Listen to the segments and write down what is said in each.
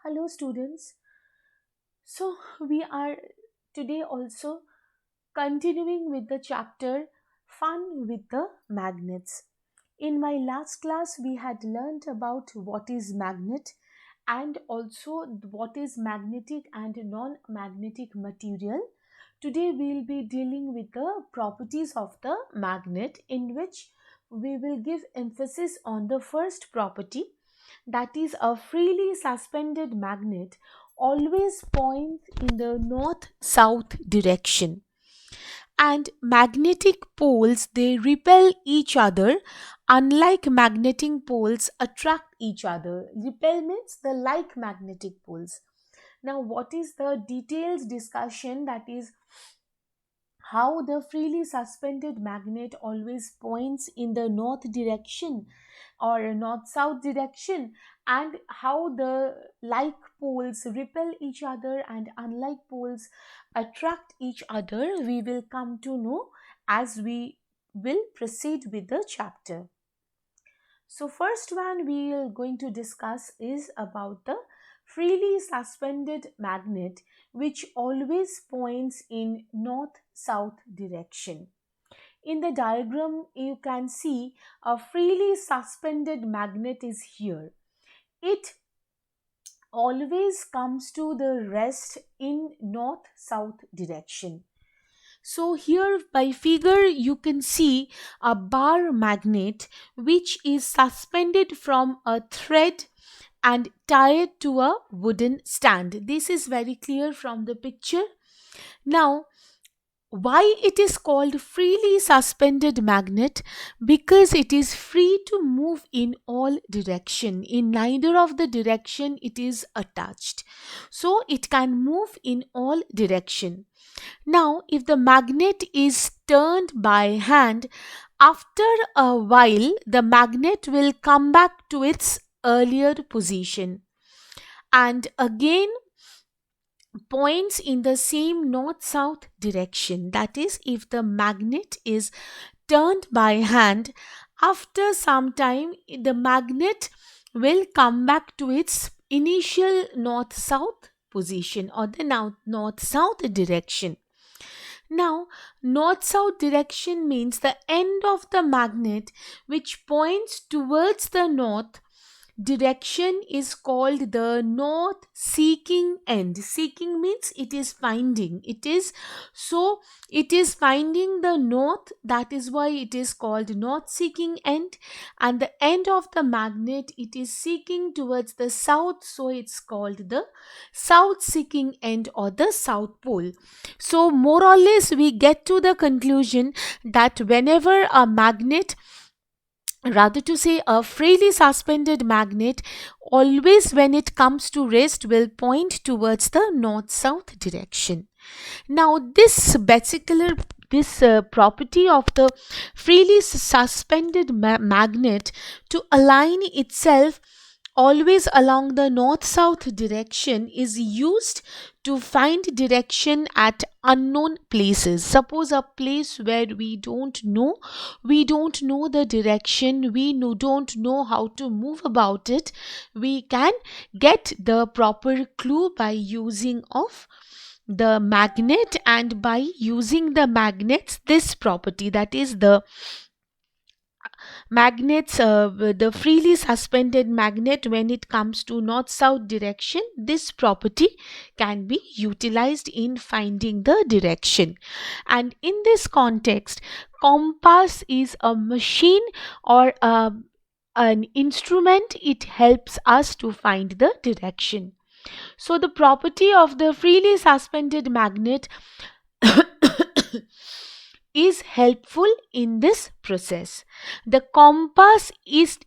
Hello, students. So, we are today also continuing with the chapter Fun with the Magnets. In my last class, we had learnt about what is magnet and also what is magnetic and non magnetic material. Today, we will be dealing with the properties of the magnet, in which we will give emphasis on the first property, that is, a freely suspended magnet always points in the north south direction, and magnetic poles, they repel each other, unlike magnetic poles attract each other. Repel means the like magnetic poles. Now, what is the details discussion, that is how the freely suspended magnet always points in the north direction or north south direction, and how the like poles repel each other and unlike poles attract each other, we will come to know as we will proceed with the chapter. So, first one we are going to discuss is about the freely suspended magnet, which always points in north south direction. In the diagram, you can see a freely suspended magnet is here. It always comes to the rest in north south direction. So here by figure you can see a bar magnet which is suspended from a thread and tied to a wooden stand. This is very clear from the picture. Now, why it is called freely suspended magnet? Because it is free to move in all direction. In neither of the direction it is attached. So it can move in all direction. Now, if the magnet is turned by hand, after a while the magnet will come back to its earlier position and again points in the same north south direction. That is, if the magnet is turned by hand, after some time the magnet will come back to its initial north south position or the north south direction. Now, north south direction means the end of the magnet which points towards the north direction is called the north seeking end. Seeking means it is finding. It is finding the north, that is why it is called north seeking end, and the end of the magnet, it is seeking towards the south, so it's called the south seeking end or the south pole. So more or less we get to the conclusion that whenever a magnet, rather to say a freely suspended magnet, always when it comes to rest will point towards the north south direction. Now this particular property of the freely suspended magnet to align itself always along the north south direction is used to find direction at unknown places. Suppose a place where we don't know the direction, don't know how to move about it, we can get the proper clue by using of the magnet, and by using the magnets this property, that is the magnets, the freely suspended magnet, when it comes to north south direction, this property can be utilized in finding the direction. And in this context, compass is a machine or an instrument. It helps us to find the direction. So the property of the freely suspended magnet is helpful in this process. The compass is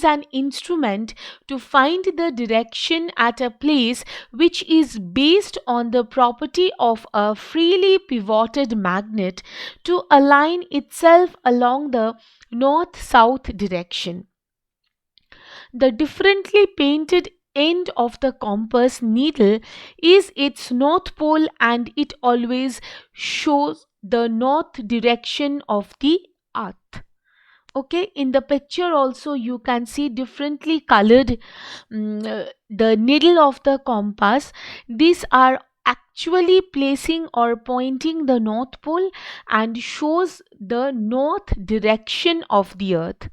an instrument to find the direction at a place which is based on the property of a freely pivoted magnet to align itself along the north south direction. The differently painted end of the compass needle is its north pole, and it always shows the north direction of the earth. Okay, in the picture also you can see differently colored the needle of the compass. These are actually placing or pointing the north pole and shows the north direction of the earth,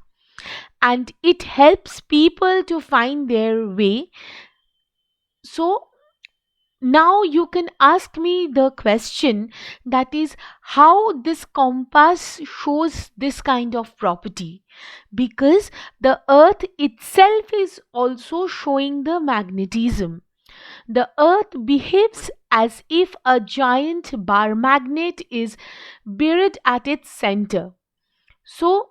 and it helps people to find their way. So now you can ask me the question, that is, how this compass shows this kind of property, because the earth itself is also showing the magnetism. The earth behaves as if a giant bar magnet is buried at its center. So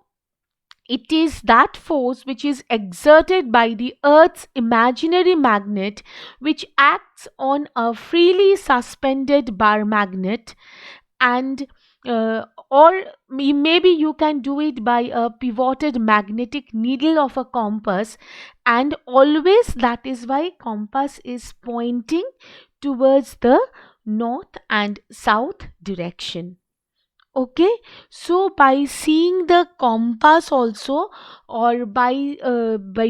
it is that force which is exerted by the Earth's imaginary magnet, which acts on a freely suspended bar magnet, and or maybe you can do it by a pivoted magnetic needle of a compass, and always that is why compass is pointing towards the north and south direction. Okay, so by seeing the compass also, or by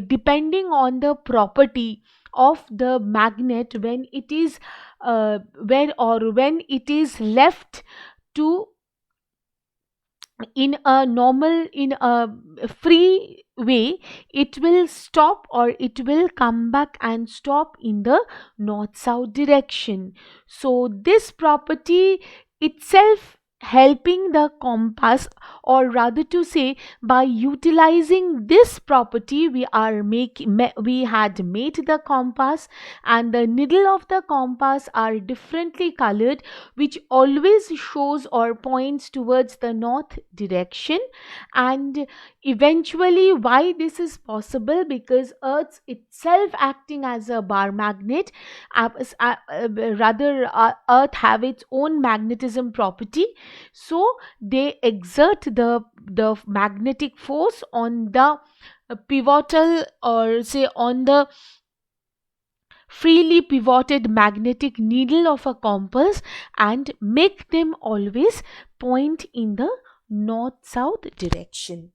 depending on the property of the magnet, when it is when it is left to in a normal, in a free way, it will stop or it will come back and stop in the north south direction. So this property itself helping the compass, or rather to say, by utilizing this property, we had made the compass, and the needle of the compass are differently colored, which always shows or points towards the north direction. And eventually, why this is possible, because earth itself acting as a bar magnet, rather earth have its own magnetism property, so they exert the magnetic force on the pivotal, or say on the freely pivoted magnetic needle of a compass, and make them always point in the north south direction.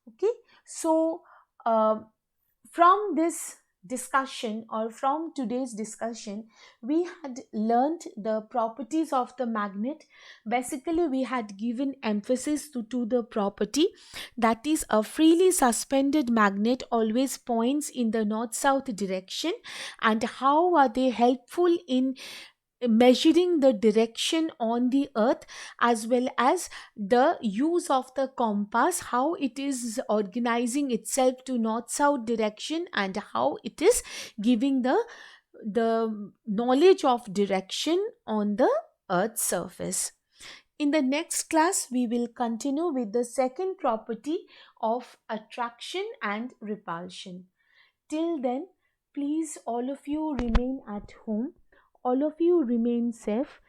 Okay, so um from this discussion, or from today's discussion, we had learned the properties of the magnet. Basically, we had given emphasis to the property, that is, a freely suspended magnet always points in the north south direction, and how are they helpful in measuring the direction on the earth, as well as the use of the compass, how it is organizing itself to north south direction, and how it is giving the knowledge of direction on the earth's surface. In the next class we will continue with the second property of attraction and repulsion. Till then, please, all of you remain at home, all of you remain safe,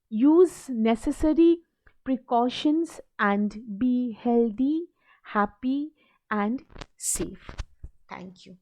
use necessary precautions, and be healthy, happy, and safe. Thank you.